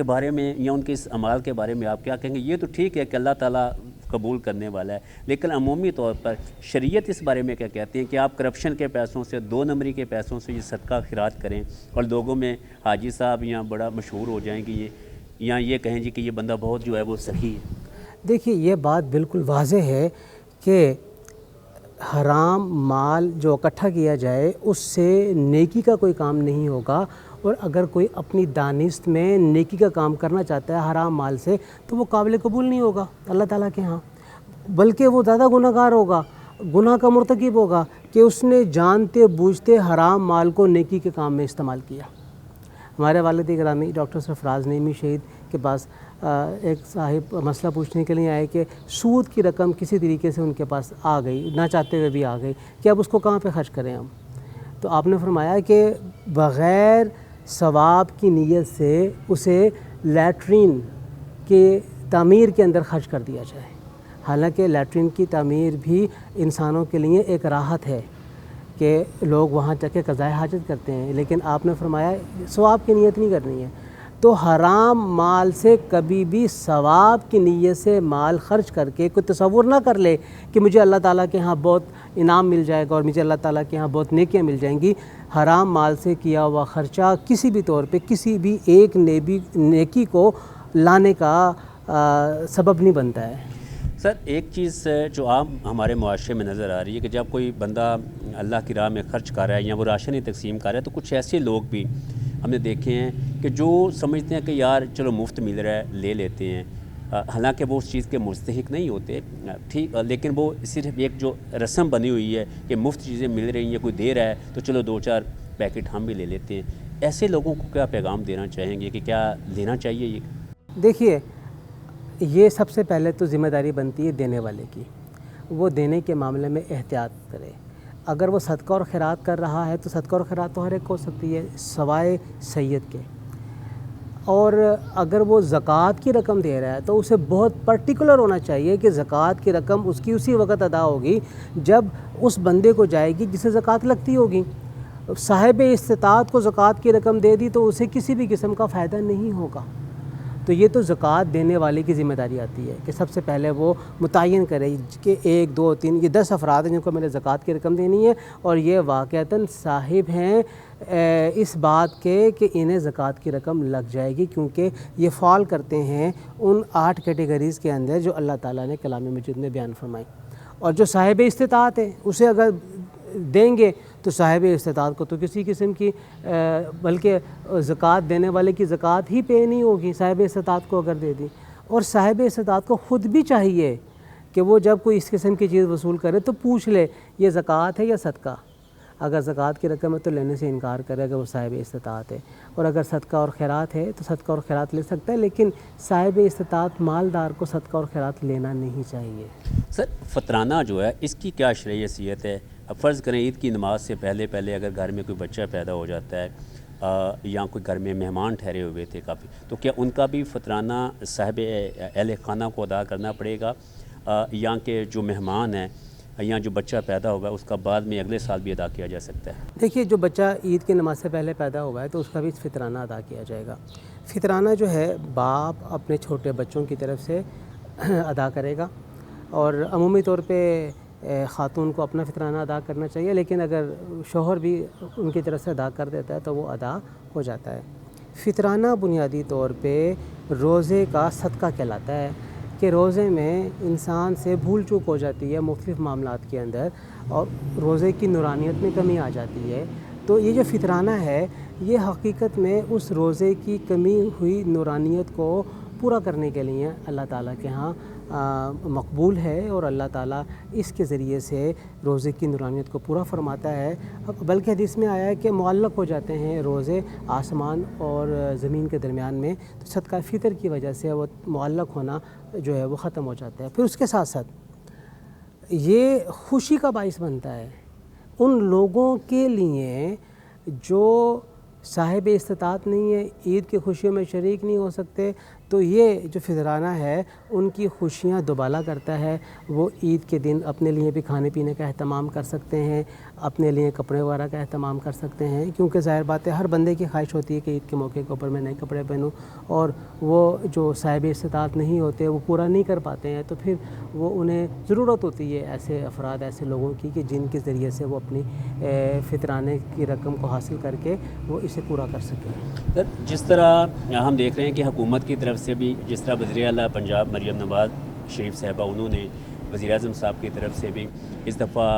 کے بارے میں یا ان کے اس عمال کے بارے میں آپ کیا کہیں گے؟ یہ تو ٹھیک ہے کہ اللہ تعالیٰ قبول کرنے والا ہے، لیکن عمومی طور پر شریعت اس بارے میں کیا کہتی ہے کہ آپ کرپشن کے پیسوں سے، 2 نمبری کے پیسوں سے یہ صدقہ خیرات کریں اور لوگوں میں حاجی صاحب یہاں بڑا مشہور ہو جائیں گے، یا یہ کہیں جی کہ یہ بندہ بہت جو ہے وہ سخی ہے؟ دیکھیے یہ بات بالکل واضح ہے کہ حرام مال جو اکٹھا کیا جائے اس سے نیکی کا کوئی کام نہیں ہوگا، اور اگر کوئی اپنی دانست میں نیکی کا کام کرنا چاہتا ہے حرام مال سے تو وہ قابل قبول نہیں ہوگا اللہ تعالیٰ کے ہاں، بلکہ وہ زیادہ گناہ گار ہوگا، گناہ کا مرتکب ہوگا کہ اس نے جانتے بوجھتے حرام مال کو نیکی کے کام میں استعمال کیا۔ ہمارے والد گرامی ڈاکٹر سرفراز نعیمی شہید کے پاس ایک صاحب مسئلہ پوچھنے کے لیے آئے کہ سود کی رقم کسی طریقے سے ان کے پاس آ گئی، نہ چاہتے ہوئے بھی آ گئی، کہ اب اس کو کہاں پہ خرچ کریں ہم؟ تو آپ نے فرمایا کہ بغیر ثواب کی نیت سے اسے لیٹرین کے تعمیر کے اندر خرچ کر دیا جائے، حالانکہ لیٹرین کی تعمیر بھی انسانوں کے لیے ایک راحت ہے کہ لوگ وہاں جا کے قضائے حاجت کرتے ہیں، لیکن آپ نے فرمایا ثواب کی نیت نہیں کرنی ہے۔ تو حرام مال سے کبھی بھی ثواب کی نیت سے مال خرچ کر کے کوئی تصور نہ کر لے کہ مجھے اللہ تعالیٰ کے ہاں بہت انعام مل جائے گا اور مجھے اللہ تعالیٰ کے ہاں بہت نیکیاں مل جائیں گی۔ حرام مال سے کیا ہوا خرچہ کسی بھی طور پہ کسی بھی ایک نیکی کو لانے کا سبب نہیں بنتا ہے۔ سر ایک چیز جو عام ہمارے معاشرے میں نظر آ رہی ہے کہ جب کوئی بندہ اللہ کی راہ میں خرچ کر رہا ہے یا وہ راشن ہی تقسیم کر رہا ہے تو کچھ ایسے لوگ بھی ہم نے دیکھے ہیں کہ جو سمجھتے ہیں کہ یار چلو مفت مل رہا ہے لے لیتے ہیں، حالانکہ وہ اس چیز کے مستحق نہیں ہوتے، ٹھیک، لیکن وہ صرف ایک جو رسم بنی ہوئی ہے کہ مفت چیزیں مل رہی ہیں، کوئی دے رہا ہے تو چلو 2-4 پیکٹ ہم بھی لے لیتے ہیں۔ ایسے لوگوں کو کیا پیغام دینا چاہیں گے کہ کیا لینا چاہیے یہ؟ دیکھیے یہ سب سے پہلے تو ذمہ داری بنتی ہے دینے والے کی، وہ دینے کے معاملے میں احتیاط کرے۔ اگر وہ صدقہ اور خیرات کر رہا ہے تو صدقہ اور خیرات تو ہر ایک کو ہو سکتی ہے سوائے سید کے، اور اگر وہ زکوٰۃ کی رقم دے رہا ہے تو اسے بہت پرٹیکولر ہونا چاہیے کہ زکوٰۃ کی رقم اس کی اسی وقت ادا ہوگی جب اس بندے کو جائے گی جسے زکوٰۃ لگتی ہوگی۔ صاحب استطاعت کو زکوٰۃ کی رقم دے دی تو اسے کسی بھی قسم کا فائدہ نہیں ہوگا۔ تو یہ تو زکوٰۃ دینے والے کی ذمہ داری آتی ہے کہ سب سے پہلے وہ متعین کرے کہ 1 2 3 یہ 10 افراد ہیں جن کو میں نے زکوٰۃ کی رقم دینی ہے، اور یہ واقعتاً صاحب ہیں اس بات کے کہ انہیں زکوٰۃ کی رقم لگ جائے گی، کیونکہ یہ فال کرتے ہیں ان 8 کیٹیگریز کے اندر جو اللہ تعالیٰ نے کلام مجید میں بیان فرمائی۔ اور جو صاحب استطاعت ہے اسے اگر دیں گے تو صاحب استطاعت کو تو کسی قسم کی بلکہ زکوٰۃ دینے والے کی زکوٰۃ ہی پے نہیں ہوگی صاحب استطاعت کو اگر دے دی۔ اور صاحب استطاعت کو خود بھی چاہیے کہ وہ جب کوئی اس قسم کی چیز وصول کرے تو پوچھ لے یہ زکوٰۃ ہے یا صدقہ۔ اگر زکوٰۃ کی رقم ہے تو لینے سے انکار کرے اگر وہ صاحب استطاعت ہے، اور اگر صدقہ اور خیرات ہے تو صدقہ اور خیرات لے سکتا ہے، لیکن صاحب استطاعت مالدار کو صدقہ اور خیرات لینا نہیں چاہیے۔ سر فطرانہ جو ہے اس کی کیا شرعی حیثیت ہے؟ اب فرض کریں عید کی نماز سے پہلے اگر گھر میں کوئی بچہ پیدا ہو جاتا ہے یا کوئی گھر میں مہمان ٹھہرے ہوئے تھے کافی، تو کیا ان کا بھی فطرانہ صاحب اہل خانہ کو ادا کرنا پڑے گا، یا کہ جو مہمان ہیں یا جو بچہ پیدا ہوگا اس کا بعد میں اگلے سال بھی ادا کیا جا سکتا ہے؟ دیکھیے جو بچہ عید کی نماز سے پہلے پیدا ہوا ہے تو اس کا بھی فطرانہ ادا کیا جائے گا۔ فطرانہ جو ہے باپ اپنے چھوٹے بچوں کی طرف سے ادا کرے گا، اور عمومی طور پہ خاتون کو اپنا فطرانہ ادا کرنا چاہیے، لیکن اگر شوہر بھی ان کی طرف سے ادا کر دیتا ہے تو وہ ادا ہو جاتا ہے۔ فطرانہ بنیادی طور پہ روزے کا صدقہ کہلاتا ہے کہ روزے میں انسان سے بھول چوک ہو جاتی ہے مختلف معاملات کے اندر، اور روزے کی نورانیت میں کمی آ جاتی ہے۔ تو یہ جو فطرانہ ہے یہ حقیقت میں اس روزے کی کمی ہوئی نورانیت کو پورا کرنے کے لیے اللہ تعالیٰ کے ہاں مقبول ہے، اور اللہ تعالیٰ اس کے ذریعے سے روزے کی نورانیت کو پورا فرماتا ہے۔ بلکہ حدیث میں آیا ہے کہ معلق ہو جاتے ہیں روزے آسمان اور زمین کے درمیان میں، تو صدقہ فطر کی وجہ سے وہ معلق ہونا جو ہے وہ ختم ہو جاتا ہے۔ پھر اس کے ساتھ ساتھ یہ خوشی کا باعث بنتا ہے ان لوگوں کے لیے جو صاحب استطاعت نہیں ہے، عید کی خوشیوں میں شریک نہیں ہو سکتے، تو یہ جو فطرانہ ہے ان کی خوشیاں دوبالا کرتا ہے. وہ عید کے دن اپنے لیے بھی کھانے پینے کا اہتمام کر سکتے ہیں, اپنے لیے کپڑے وغیرہ کا اہتمام کر سکتے ہیں, کیونکہ ظاہر بات ہے ہر بندے کی خواہش ہوتی ہے کہ عید کے موقع کے اوپر میں نئے کپڑے پہنوں, اور وہ جو صاحب استطاعت نہیں ہوتے وہ پورا نہیں کر پاتے ہیں, تو پھر وہ انہیں ضرورت ہوتی ہے ایسے افراد, ایسے لوگوں کی کہ جن کے ذریعے سے وہ اپنی فطرانے کی رقم کو حاصل کر کے وہ اسے پورا کر سکیں. سر, جس طرح ہم دیکھ رہے ہیں کہ حکومت کی طرف سے بھی, جس طرح وزیر اعلیٰ پنجاب مریم نواز شریف صاحبہ انہوں نے وزیر اعظم صاحب کی طرف سے بھی اس دفعہ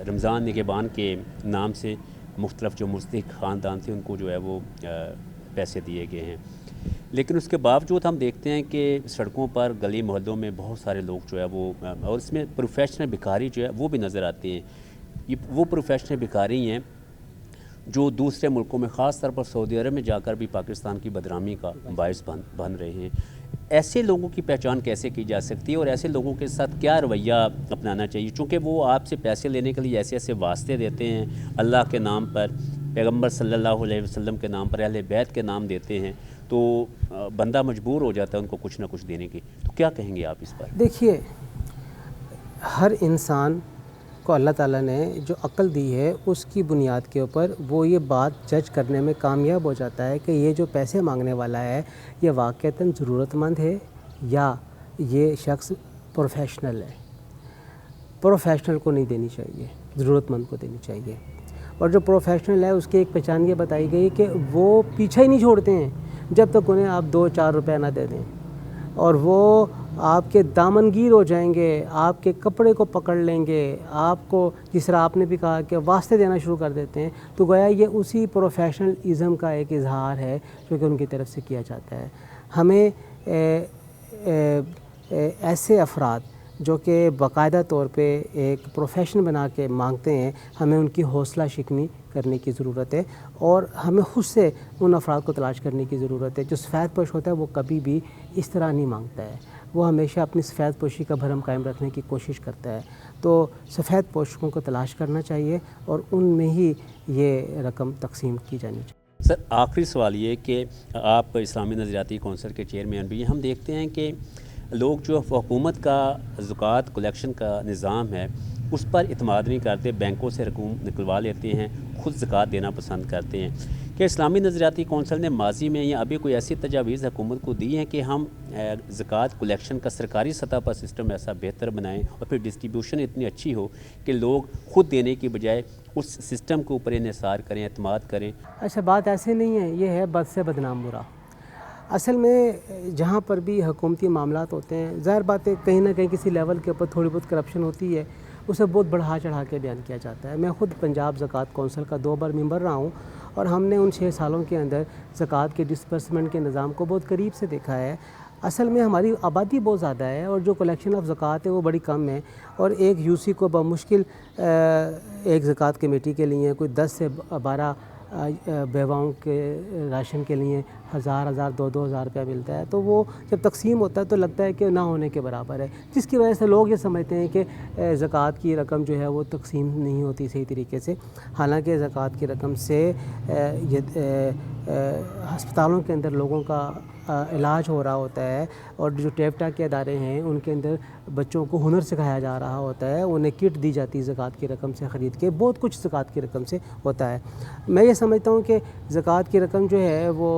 رمضان نگہبان کے نام سے مختلف جو مستحق خاندان تھے ان کو جو ہے وہ پیسے دیے گئے ہیں, لیکن اس کے باوجود ہم دیکھتے ہیں کہ سڑکوں پر گلی محلوں میں بہت سارے لوگ جو ہے وہ, اور اس میں پروفیشنل بھکاری جو ہے وہ بھی نظر آتے ہیں. یہ وہ پروفیشنل بھکاری ہیں جو دوسرے ملکوں میں, خاص طور پر سعودی عرب میں جا کر بھی پاکستان کی بدنامی کا باعث بن رہے ہیں. ایسے لوگوں کی پہچان کیسے کی جا سکتی ہے اور ایسے لوگوں کے ساتھ کیا رویہ اپنانا چاہیے, چونکہ وہ آپ سے پیسے لینے کے لیے ایسے ایسے واسطے دیتے ہیں, اللہ کے نام پر, پیغمبر صلی اللہ علیہ وسلم کے نام پر, اہل بیت کے نام دیتے ہیں, تو بندہ مجبور ہو جاتا ہے ان کو کچھ نہ کچھ دینے کی. تو کیا کہیں گے آپ اس پر؟ دیکھیے, ہر انسان کو اللہ تعالیٰ نے جو عقل دی ہے اس کی بنیاد کے اوپر وہ یہ بات جج کرنے میں کامیاب ہو جاتا ہے کہ یہ جو پیسے مانگنے والا ہے یہ واقعتاً ضرورت مند ہے یا یہ شخص پروفیشنل ہے. پروفیشنل کو نہیں دینی چاہیے, ضرورت مند کو دینی چاہیے. اور جو پروفیشنل ہے اس کی ایک پہچان یہ بتائی گئی کہ وہ پیچھا ہی نہیں چھوڑتے ہیں جب تک انہیں آپ 2-4 روپے نہ دے دیں, اور وہ آپ کے دامنگیر ہو جائیں گے, آپ کے کپڑے کو پکڑ لیں گے, آپ کو جس طرح آپ نے بھی کہا کہ واسطے دینا شروع کر دیتے ہیں. تو گویا یہ اسی پروفیشنل ازم کا ایک اظہار ہے جو کہ ان کی طرف سے کیا جاتا ہے. ہمیں ایسے افراد جو کہ باقاعدہ طور پہ ایک پروفیشن بنا کے مانگتے ہیں, ہمیں ان کی حوصلہ شکنی کرنے کی ضرورت ہے, اور ہمیں خود سے ان افراد کو تلاش کرنے کی ضرورت ہے. جو سفید پوش ہوتا ہے وہ کبھی بھی اس طرح نہیں مانگتا ہے, وہ ہمیشہ اپنی سفید پوشی کا بھرم قائم رکھنے کی کوشش کرتا ہے. تو سفید پوشوں کو تلاش کرنا چاہیے اور ان میں ہی یہ رقم تقسیم کی جانی چاہیے. سر, آخری سوال یہ کہ آپ اسلامی نظریاتی کونسل کے چیئرمین بھی ہیں, ہم دیکھتے ہیں کہ لوگ جو حکومت کا زکوٰۃ کلیکشن کا نظام ہے اس پر اعتماد نہیں کرتے, بینکوں سے رقوم نکلوا لیتے ہیں, خود زکوٰۃ دینا پسند کرتے ہیں. کہ اسلامی نظریاتی کونسل نے ماضی میں یا ابھی کوئی ایسی تجاویز حکومت کو دی ہیں کہ ہم زکوٰۃ کلیکشن کا سرکاری سطح پر سسٹم ایسا بہتر بنائیں اور پھر ڈسٹریبیوشن اتنی اچھی ہو کہ لوگ خود دینے کی بجائے اس سسٹم کے اوپر انحصار کریں, اعتماد کریں؟ اچھا, بات ایسے نہیں ہے, یہ ہے بد سے بدنام برا. اصل میں جہاں پر بھی حکومتی معاملات ہوتے ہیں, ظاہر بات ہے کہیں نہ کہیں کسی لیول کے اوپر تھوڑی بہت کرپشن ہوتی ہے, اسے بہت بڑھا چڑھا کے بیان کیا جاتا ہے. میں خود پنجاب زکوٰۃ کونسل کا 2 بار ممبر رہا ہوں, اور ہم نے ان 6 سالوں کے اندر زکوٰۃ کے ڈسپرسمنٹ کے نظام کو بہت قریب سے دیکھا ہے. اصل میں ہماری آبادی بہت زیادہ ہے اور جو کلیکشن آف زکوٰۃ ہے وہ بڑی کم ہے, اور ایک یو سی کو بمشکل ایک زکوٰۃ کمیٹی کے لیے کوئی 10 سے 12 بیواؤں کے راشن کے لیے 1000 2,000 روپیہ ملتا ہے. تو وہ جب تقسیم ہوتا ہے تو لگتا ہے کہ نہ ہونے کے برابر ہے, جس کی وجہ سے لوگ یہ سمجھتے ہیں کہ زکوٰۃ کی رقم جو ہے وہ تقسیم نہیں ہوتی صحیح طریقے سے. حالانکہ زکوٰۃ کی رقم سے ہسپتالوں کے اندر لوگوں کا علاج ہو رہا ہوتا ہے, اور جو ٹیپٹا کے ادارے ہیں ان کے اندر بچوں کو ہنر سکھایا جا رہا ہوتا ہے, انہیں کٹ دی جاتی ہے زکوٰۃ کی رقم سے خرید کے, بہت کچھ زکوٰۃ کی رقم سے ہوتا ہے. میں یہ سمجھتا ہوں کہ زکوٰۃ کی رقم جو ہے وہ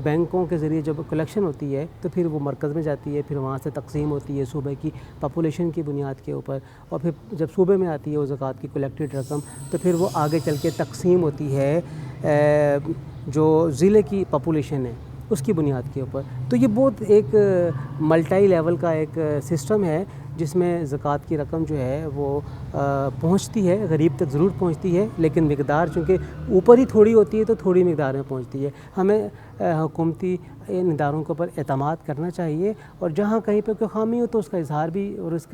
بینکوں کے ذریعے جب کلیکشن ہوتی ہے تو پھر وہ مرکز میں جاتی ہے, پھر وہاں سے تقسیم ہوتی ہے صوبے کی پاپولیشن کی بنیاد کے اوپر, اور پھر جب صوبے میں آتی ہے وہ زکوٰۃ کی کلیکٹڈ رقم تو پھر وہ آگے چل کے تقسیم ہوتی ہے جو ضلع کی پاپولیشن ہے اس کی بنیاد کے اوپر. تو یہ بہت ایک ملٹائی لیول کا ایک سسٹم ہے جس میں زکوٰۃ کی رقم جو ہے وہ پہنچتی ہے, غریب تک ضرور پہنچتی ہے, لیکن مقدار چونکہ اوپر ہی تھوڑی ہوتی ہے تو تھوڑی مقدار میں پہنچتی ہے. ہمیں حکومتی ان اداروں کے اوپر اعتماد کرنا چاہیے, اور جہاں کہیں پہ کوئی خامی ہو تو اس کا اظہار بھی اور اس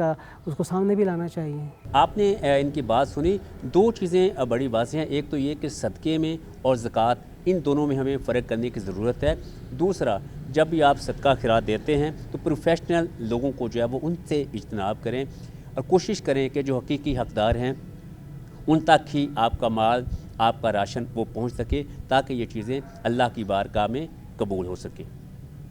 کو سامنے بھی لانا چاہیے. آپ نے ان کی بات سنی, 2 چیزیں بڑی واضح ہیں. ایک تو یہ کہ صدقے میں اور زکوٰۃ ان دونوں میں ہمیں فرق کرنے کی ضرورت ہے. دوسرا, جب بھی آپ صدقہ خیرات دیتے ہیں تو پروفیشنل لوگوں کو جو ہے وہ ان سے اجتناب کریں اور کوشش کریں کہ جو حقیقی حقدار ہیں ان تک ہی آپ کا مال, آپ کا راشن وہ پہنچ سکے, تاکہ یہ چیزیں اللہ کی بارگاہ میں قبول ہو سکے.